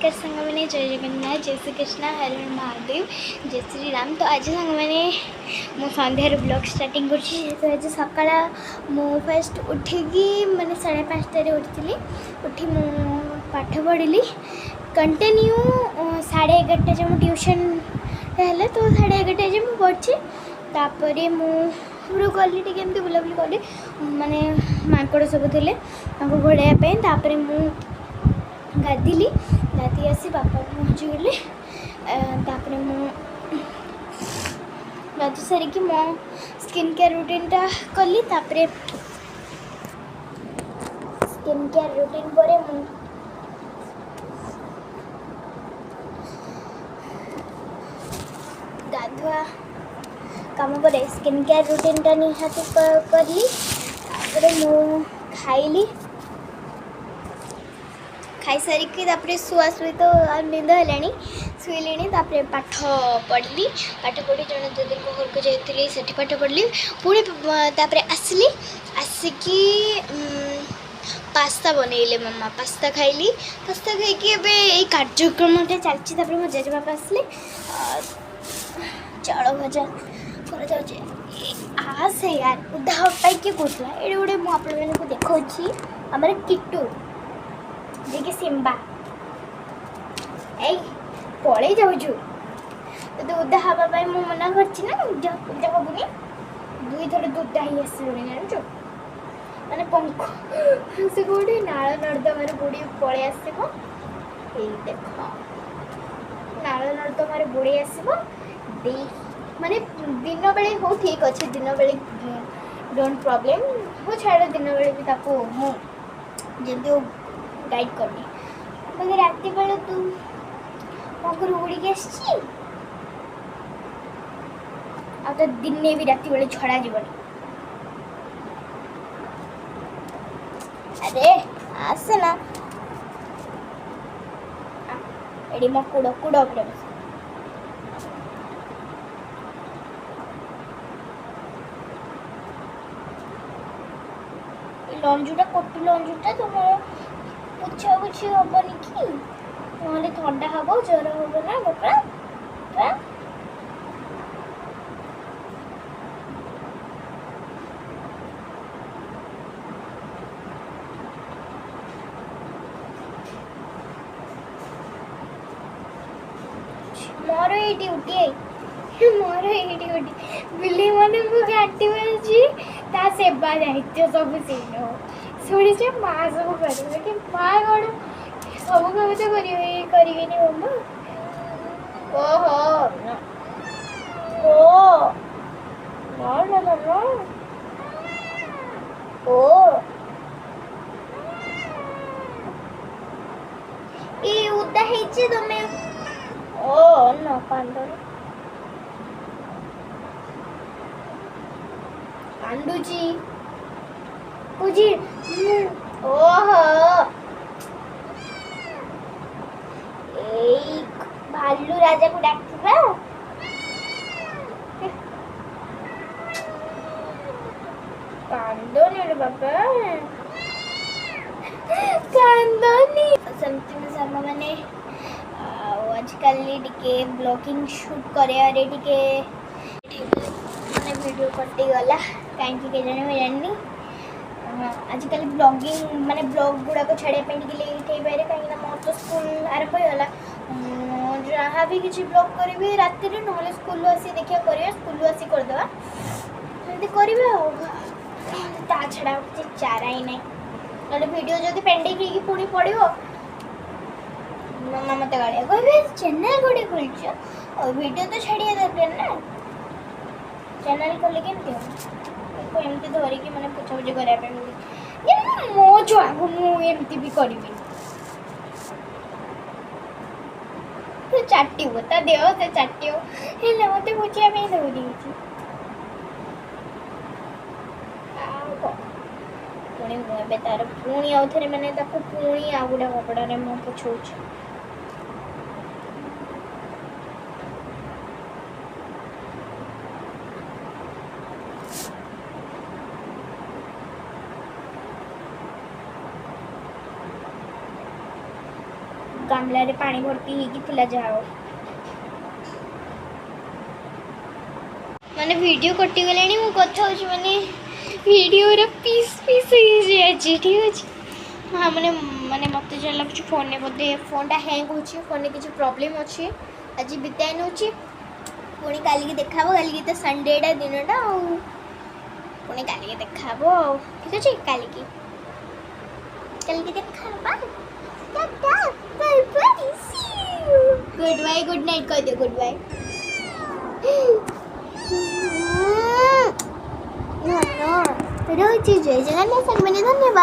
नमस्कार सांग मैंने जय जगन्नाथ जय श्री कृष्ण हर हर महादेव जय श्री राम। तो आज सांग मैंने मो सन्धार ब्लॉग स्टार्टिंग कर आज सका मु फास्ट उठिकी मैंने 5:30 उठी उठी मु पाठ पढ़ी कंटिन्यू 11:30 जब ट्यूशन है तो 11:30 जब मुझे पढ़ी तापर मुझे गली टी बुलाबुली कली माने माकड़ सब थे घोड़ाई तापर मु गाधिली गाधी आसी बापा पहुँची गले तापर गाधी सारिकी मो स्किन केयर रूटीन टा कली तापर स्किन केयर रूटीन पर गाधुआ काम पर स्किन केयर रूटीन टा निहाती कली तापर मु खाइली खाई सारिकी शुआ शुई तो निंद है शुइली पाठ पढ़ी जन दीदी घर को जाइली से पाठ पढ़ी पुणी आसली आसिकी पास्ता बनइले मामा पास्ता खाइली पास्ता खाई कार्यक्रम चलती मो जेजेबापा आसले चाउल भजा कर आसे यार उदा किए कहला ये गोटे मुझे देखा आमर किट्टू देखिए सिम्बा ए पड़े जाऊँ तो उदा हाँपाई मुझे मना करना उदा हबुनि दुई थर उदा ही आसलुनि जान माने पंख से गोटे नाल नर्दमार बुड़ी पड़े आसो देख नाल नर्दमार बुड़ी आसो माने दिन बेले हो ठीक अच्छे दिन बेले डोंट प्रॉब्लम हो छाड़ दिन बेले भी जल्दी गाइड करनी मगर रात बेले तू मगर उड़ी आसी आ तो दिन भी रात बेले छड़ा जीवन अरे आसे ना एडी मो कुड़ कुड़ उपरे बस लंजुटा कोटी लंजुटा तुम पुछा पुछी हेनी कि ना ठंडा हम ज्वर हम ना बापा मोर ये ड्यूटी बिल्ली मन को घाटी ता सेवा दायित्व सब सीन शुणी से माँ सब कर कि माँ कौन सब कम तो करें मम्मा ओहो ओ ना ओ ये उदा है तुम्हें ओ ना कांदो कांडूची कुजी ओहो एक भालू राजा को डाकवा कांदोनी रे बाबा कांदोनी समथिंग सामा माने आजकल टिके ब्लॉगिंग शूट करे टिके माने वीडियो कटि गला कहीं के जाने मैं जाननी आजकल ब्लॉगिंग माने ब्लॉग गुड़ाक छाड़ापी लेट हो पाए कहीं मोर तो स्कूल आरंभ होगा जहाँ भी किसी ब्लॉग करी राति ना स्कूल आसी देखिए कर स्कूल आसी करदे ता छड़ा किसी चारा ही नहीं ना वीडियो जो पेंडिंग पुणी पड़ो मामा मत गाड़िया कहे चैनल गोटे खोल वीडियो तो छाड़िया दरकार ना चैनल खोले केमती एमती धरिकी मैंने पुछापुछी करने मो छुआ को मुझे भी करी तो चाटी ता देह से चाटी हेल्ले मत बुझापी दौरी पुणी मुझे तार पुणी आउ थे मैंने पुणी आ गोटे कपड़े मु पुछाऊँ गामला रे पानी भर्ती होगी थिला जाओ माने वीडियो कटि गलेनी मु कथा होची माने वीडियो रे पीस पीस हो जाय ठीक अछि हाँ माने माने मते जे लागछ फोन ने बोधे फोन टा हैंग होची फोन ने किछ प्रॉब्लम अछि आज बिताई नउची पुणी काली की देखाबो काली की तो संडे डा दिनटा पुणी काली की देखाबो ठीक अछि काली की देखाबा tata bye bye see you good bye good night कह दे गुड बाय नो नो रोज जय जगन्नाथ धन्यवाद।